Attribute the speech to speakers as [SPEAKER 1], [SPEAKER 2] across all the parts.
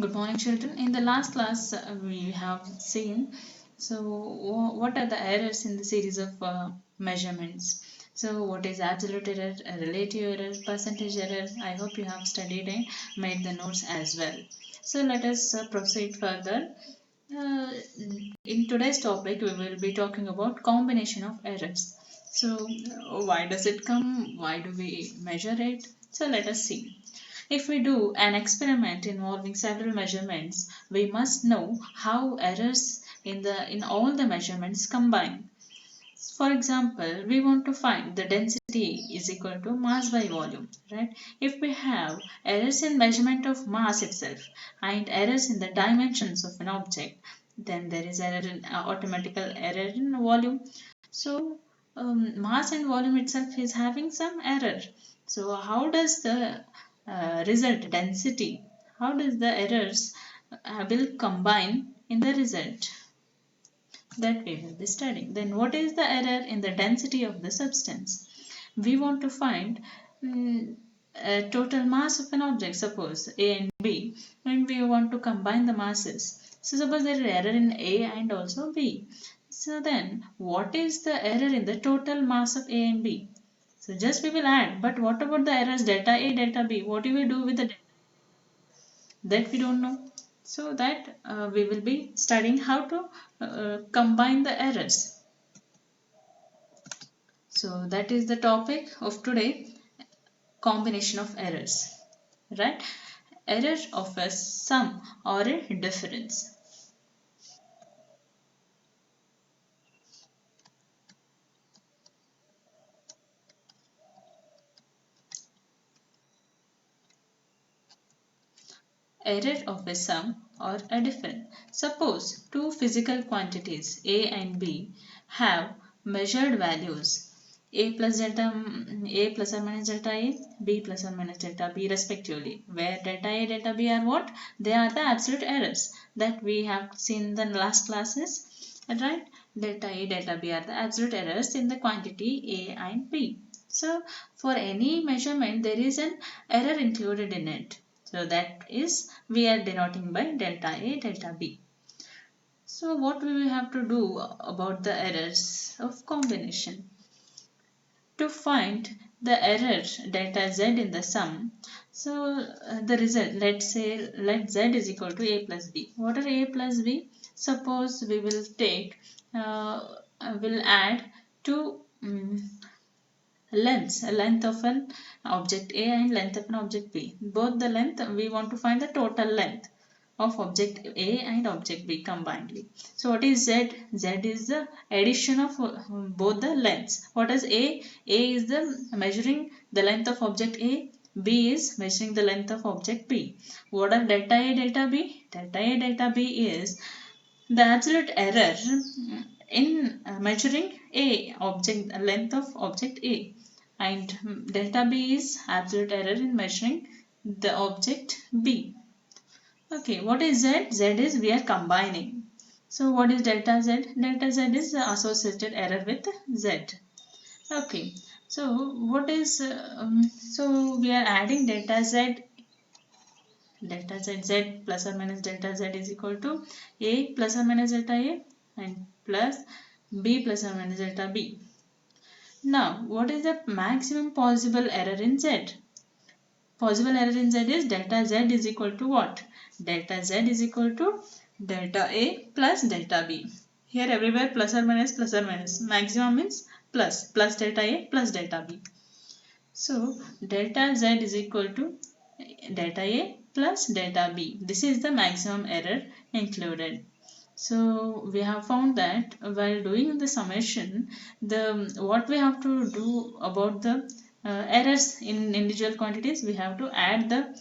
[SPEAKER 1] Good morning, children. In the last class, we have seen what are the errors in the series of measurements. So, what is absolute error, a relative error, percentage error? I hope you have studied and made the notes as well. So, let us proceed further. Uh, in today's topic, we will be talking about combination of errors. So, why does it come? Why do we measure it? So, let us see. If we do an experiment involving several measurements, we must know how errors in all the measurements combine. For example, we want to find the density is equal to mass by volume, right? If we have errors in measurement of mass itself and errors in the dimensions of an object, then there is automatical error in volume. So mass and volume itself is having some error. So how does the result density, how does the errors will combine in the result? That we will be studying. Then what is the error in the density of the substance? We want to find a total mass of an object, suppose A and B, and we want to combine the masses. So suppose there is error in A and also B. So then what is the error in the total mass of A and B? So just we will add, but what about the errors delta A, delta B? What do we do with the delta? That we don't know. So that we will be studying how to combine the errors. So that is the topic of today, combination of errors, right? Error of a sum or a difference. Error of a sum or a difference. Suppose two physical quantities A and B have measured values A plus delta A plus or minus delta A, B plus or minus delta B respectively, where delta A, delta B are what? They are the absolute errors that we have seen in the last classes, right? Delta A, delta B are the absolute errors in the quantity A and B. So for any measurement there is an error included in it. So that is we are denoting by delta A, delta B. So what we will have to do about the errors of combination? To find the error delta z in the sum, so the result, let's say let z is equal to a plus b. What are a plus b? Suppose we will take, will add two lengths, a length of an object A and length of an object B. Both the length, we want to find the total length of object A and object B combinedly. So what is Z? Z is the addition of both the lengths. What is A? A is the measuring the length of object A. B is measuring the length of object B. What are delta A, delta B? Delta A, delta B is the absolute error in measuring A object length of object A, and delta B is absolute error in measuring the object B. Okay, what is Z? Z is we are combining. So what is delta Z? Delta Z is the associated error with Z. Okay, so what is so we are adding delta Z, delta Z, Z plus or minus delta Z is equal to A plus or minus delta A and plus B plus or minus delta B. Now, what is the maximum possible error in Z? Possible error in Z is delta Z is equal to what? Delta Z is equal to delta A plus delta B. Here everywhere plus or minus plus or minus. Maximum means plus, plus delta A plus delta B. So delta Z is equal to delta A plus delta B. This is the maximum error included. So we have found that while doing the summation, the what we have to do about the errors in individual quantities, we have to add the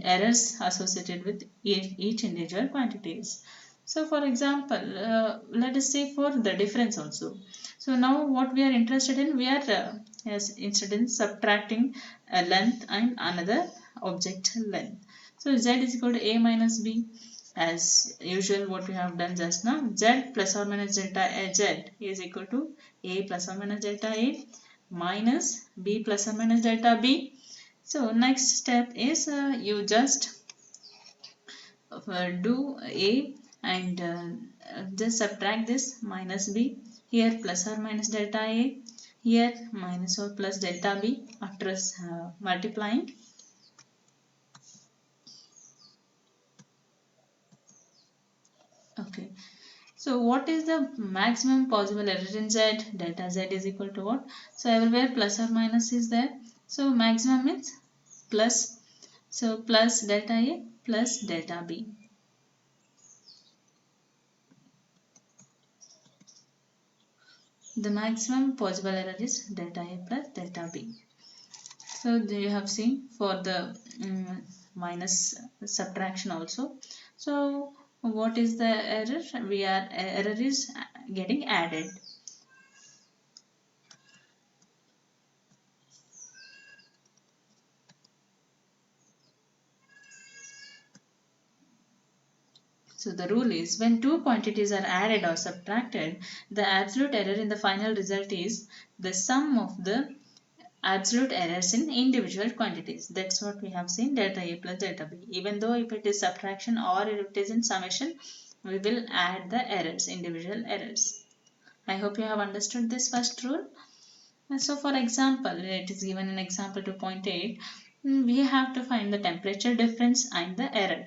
[SPEAKER 1] errors associated with each individual quantities. So for example, let us say for the difference also. So now what we are interested in, we are interested in subtracting a length and another object length. So z is equal to a minus b. As usual, what we have done just now, z plus or minus delta z is equal to a plus or minus delta a minus b plus or minus delta b. So next step is you just do A and just subtract this minus B. Here plus or minus delta A. Here minus or plus delta B after multiplying. Okay. So what is the maximum possible error in Z? Delta Z is equal to what? So everywhere plus or minus is there. So maximum means plus. So plus delta A plus delta B. The maximum possible error is delta A plus delta B. So you have seen for the minus subtraction also. So what is the error? Error is getting added. So the rule is when two quantities are added or subtracted, the absolute error in the final result is the sum of the absolute errors in individual quantities. That's what we have seen, delta A plus delta B. Even though if it is subtraction or if it is in summation, we will add the errors, individual errors. I hope you have understood this first rule. So for example, it is given an example 2.8. We have to find the temperature difference and the error.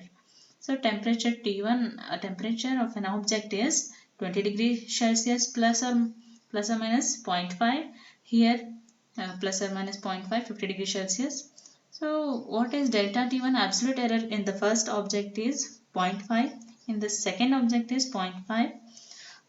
[SPEAKER 1] So temperature T1, temperature of an object is 20 degrees Celsius plus or minus 0.5. Here plus or minus 0.5, 50 degrees Celsius. So what is delta T1? Absolute error in the first object is 0.5. In the second object is 0.5.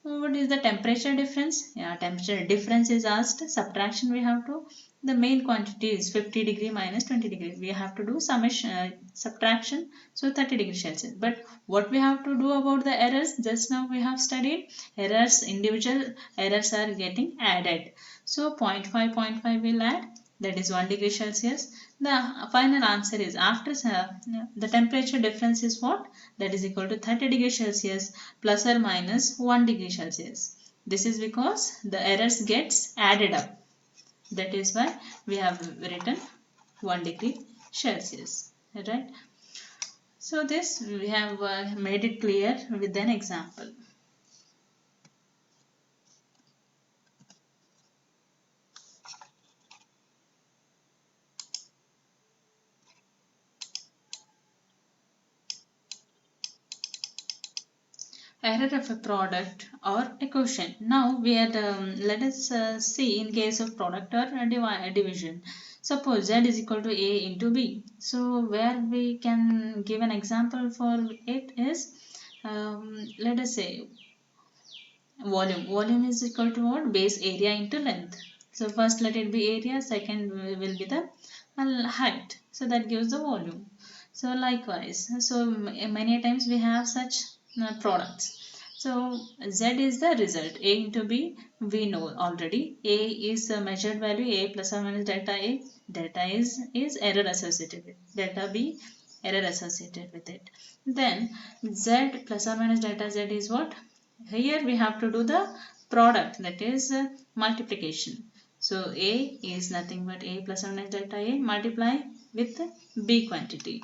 [SPEAKER 1] What is the temperature difference? Yeah, temperature difference is asked. Subtraction we have to. The main quantity is 50 degree minus 20 degree. We have to do summation, subtraction. So 30 degree Celsius. But what we have to do about the errors? Just now we have studied errors. Individual errors are getting added. So 0.5 will add. That is 1 degree Celsius. The final answer is after the temperature difference is what? That is equal to 30 degree Celsius plus or minus 1 degree Celsius. This is because the errors gets added up. That is why we have written 1 degree Celsius. Right? So this we have made it clear with an example. Error of a product or a quotient. Now we are let us see in case of product or a division. Suppose Z is equal to A into B. So where we can give an example for it is let us say volume. Volume is equal to what? Base area into length. So first let it be area, second will be the height. So that gives the volume. So likewise, so many times we have such products. So Z is the result. A into B we know already. A is the measured value, A plus or minus delta A. Delta is error associated with delta B, error associated with it. Then Z plus or minus delta Z is what? Here we have to do the product, that is multiplication. So A is nothing but A plus or minus delta A multiply with B quantity.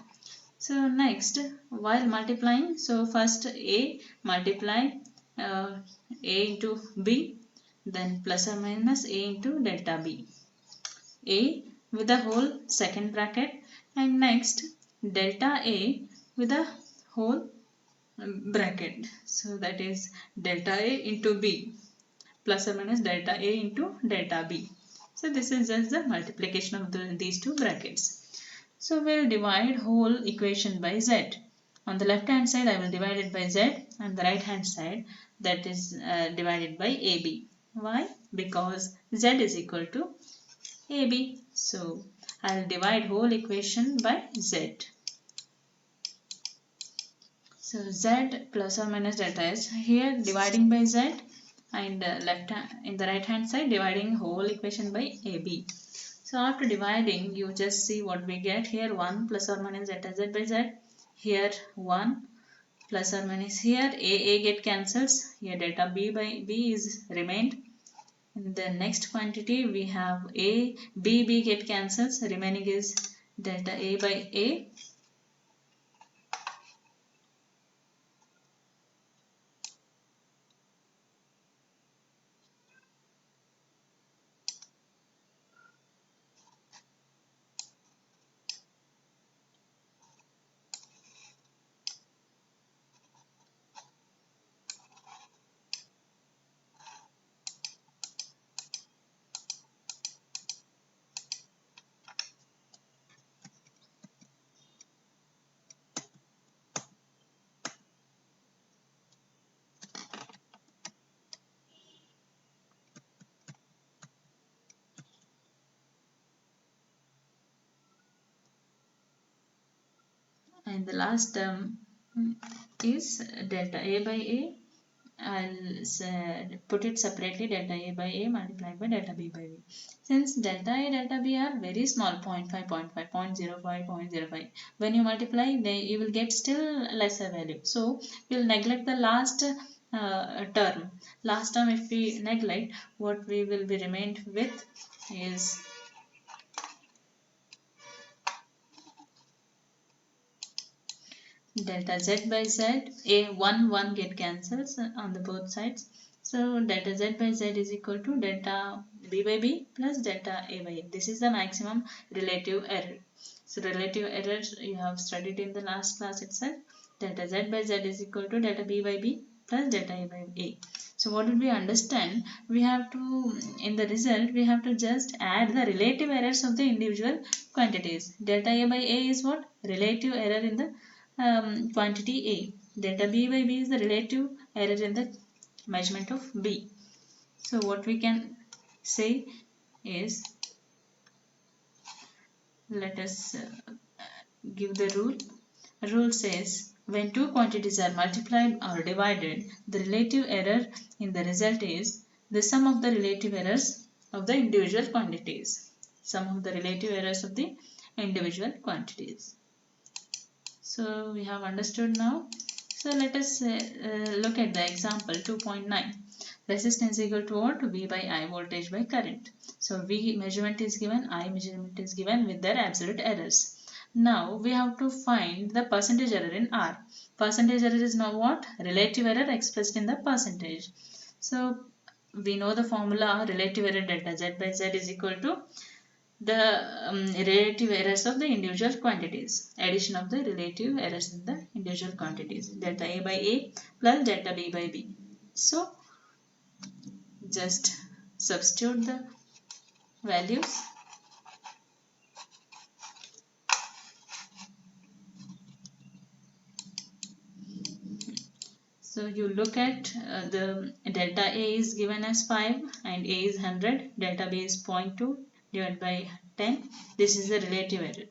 [SPEAKER 1] So next, while multiplying, so first A multiply A into B, then plus or minus A into delta B. A with the whole second bracket, and next delta A with a whole bracket. So that is delta A into B plus or minus delta A into delta B. So this is just the multiplication of these two brackets. So we'll divide whole equation by Z. On the left hand side I will divide it by Z, and the right hand side that is divided by AB. Why? Because Z is equal to AB. So I'll divide whole equation by Z. So Z plus or minus delta S here dividing by Z, and in the right hand side dividing whole equation by AB. So after dividing you just see what we get here, 1 plus or minus delta Z by Z. Here 1 plus or minus, here A get cancels, here delta B by B is remained. In the next quantity we have B get cancels, remaining is delta A by A. and the last term is delta A by A. I'll put it separately, delta A by A multiplied by delta B by B. Since delta A, delta B are very small, 0.5, 0.5, 0.05, 0.05. When you multiply, you will get still lesser value. So, we'll neglect the last term. Last term, if we neglect, what we will be remained with is delta z by z, a 1 get cancels on the both sides, so delta z by z is equal to delta b by b plus delta a by a. This is the maximum relative error. So relative errors you have studied in the last class itself. Delta z by z is equal to delta b by b plus delta a by a. So what did we understand? We have to, in the result, we have to just add the relative errors of the individual quantities. Delta a by a is what? Relative error in the quantity A. Delta B by B is the relative error in the measurement of B. So what we can say is, let us give the rule. Rule says when two quantities are multiplied or divided, the relative error in the result is the sum of the relative errors of the individual quantities. Sum of the relative errors of the individual quantities. So we have understood now. So let us look at the example 2.9. Resistance equal to what? V by I, voltage by current. So V measurement is given, I measurement is given with their absolute errors. Now we have to find the percentage error in R. Percentage error is now what? Relative error expressed in the percentage. So we know the formula, relative error delta Z by Z is equal to the relative errors of the individual quantities. Addition of the relative errors in the individual quantities. Delta A by A plus delta B by B. So just substitute the values. So you look at the delta A is given as 5 and A is 100. Delta B is 0.2 divided by 10. This is the relative error.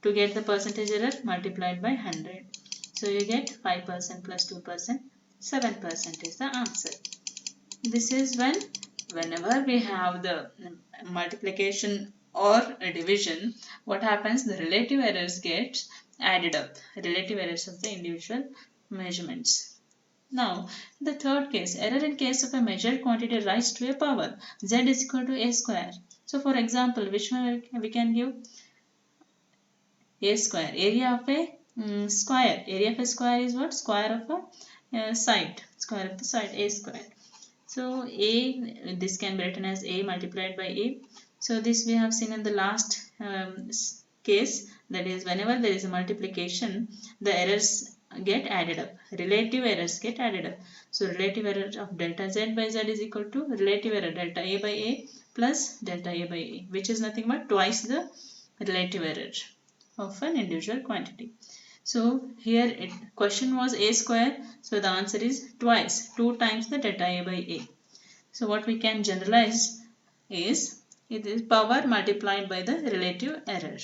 [SPEAKER 1] To get the percentage error, multiplied by 100. So you get 5% plus 2%, 7% is the answer. This is whenever we have the multiplication or a division, what happens? The relative errors get added up. Relative errors of the individual measurements. Now, the third case, error in case of a measured quantity rise to a power. Z is equal to a square. So, for example, which one we can give? A square. Area of a square. Area of a square is what? Square of a side. Square of the side. A square. So A, this can be written as A multiplied by A. So this we have seen in the last case. That is, whenever there is a multiplication, the errors get added up. Relative errors get added up. So relative error of delta Z by Z is equal to relative error delta A by A plus delta A by A, which is nothing but twice the relative error of an individual quantity. So here question was a square, so the answer is twice, 2 times the delta A by A. So what we can generalize is, it is power multiplied by the relative error.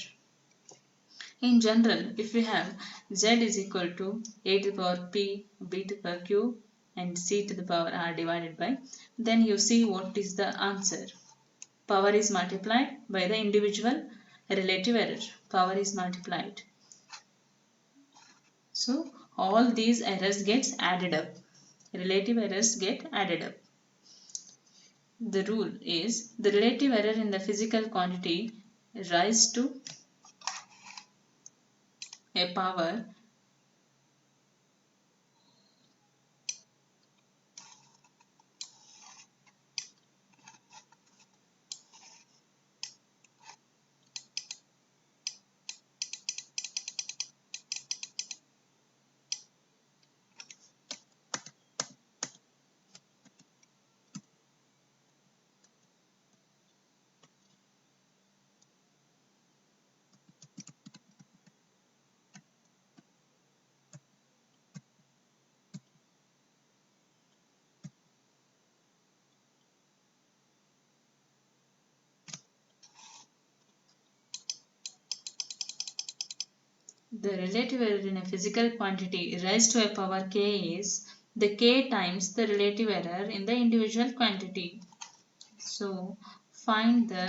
[SPEAKER 1] In general, if we have Z is equal to A to the power P, B to the power Q and C to the power R divided by, then you see what is the answer. Power is multiplied by the individual relative error. Power is multiplied. So all these errors gets added up. Relative errors get added up. The rule is the relative error in the physical quantity rise to a power The relative error in a physical quantity raised to a power k is the k times the relative error in the individual quantity. So find the,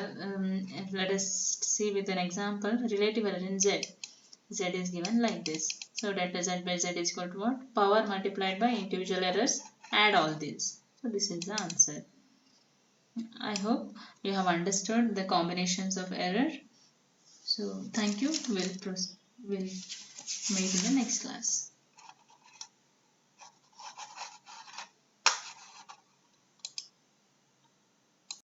[SPEAKER 1] let us see with an example, relative error in z. Z is given like this. So delta z by z is equal to what? Power multiplied by individual errors. Add all these. So this is the answer. I hope you have understood the combinations of error. So thank you. We'll meet in the next class.